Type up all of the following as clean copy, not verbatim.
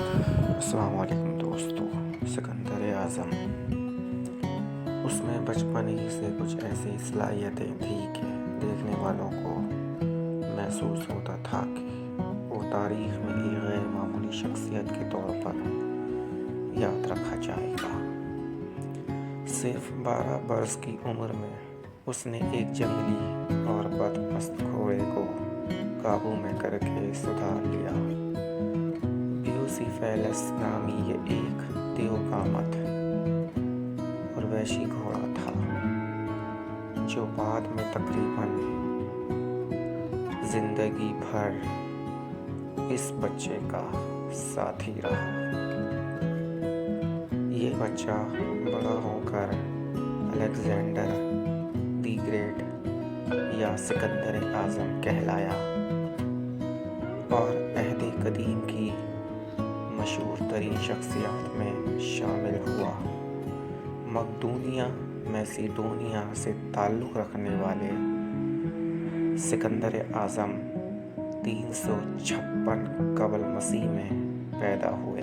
السلام علیکم دوستو۔ سکندر اعظم، اس میں بچپن ہی سے کچھ ایسی صلاحیتیں تھیں کہ دیکھنے والوں کو محسوس ہوتا تھا کہ وہ تاریخ میں ایک غیر معمولی شخصیت کے طور پر یاد رکھا جائے گا۔ صرف 12 برس کی عمر میں اس نے ایک جنگلی اور بدمست گھوڑے کو قابو میں کر کے سدھار لیا۔ بیوسیفیلس نامی یہ ایک دیوقامت اور وحشی گھوڑا تھا جو بعد میں تقریباً زندگی بھر اس بچے کا ساتھی رہا۔ یہ بچہ بڑا ہو کر الیگزینڈر دی گریٹ یا سکندر اعظم کہلایا اور عہد قدیم کی مشہور ترین شخصیات میں شامل ہوا۔ میسیڈونیا سے تعلق رکھنے والے سکندر اعظم 356 قبل مسیح میں پیدا ہوئے۔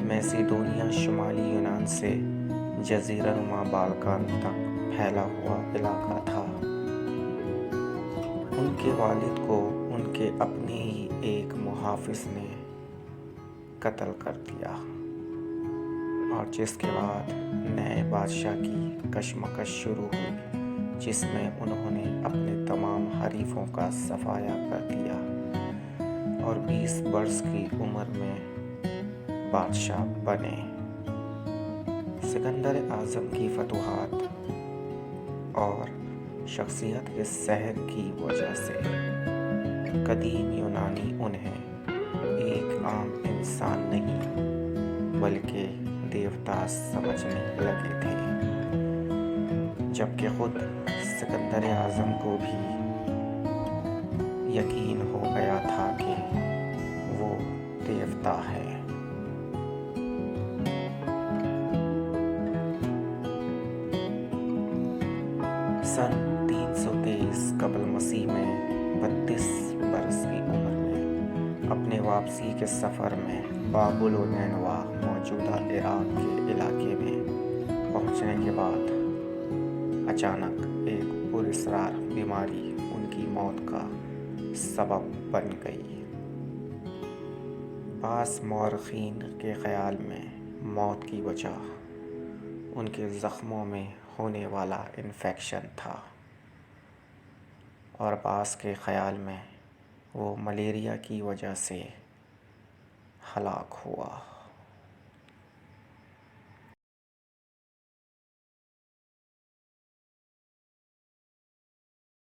میسیڈونیا شمالی یونان سے جزیرہ نما بالکان تک پھیلا ہوا علاقہ تھا۔ ان کے والد کو ان کے اپنے ہی ایک محافظ نے قتل کر دیا اور جس کے بعد نئے بادشاہ کی کشمکش شروع ہوئی، جس میں انہوں نے اپنے تمام حریفوں کا صفایا کر دیا اور 20 برس کی عمر میں بادشاہ بنے۔ سکندر اعظم کی فتوحات اور شخصیت کے سحر کی وجہ سے قدیم یونانی انہیں ایک عام انسان نہیں بلکہ دیوتا سمجھنے لگے تھے، جبکہ خود سکندر اعظم کو بھی یقین ہو گیا تھا کہ وہ دیوتا ہے۔ سن 323 قبل مسیح میں 32 برس کی عمر میں اپنے واپسی کے سفر میں بابل و نینوا موجودہ عراق کے علاقے میں پہنچنے کے بعد اچانک ایک پراسرار بیماری ان کی موت کا سبب بن گئی۔ بعض مورخین کے خیال میں موت کی وجہ ان کے زخموں میں ہونے والا انفیکشن تھا اور بعض کے خیال میں وہ ملیریا کی وجہ سے ہلاک ہوا۔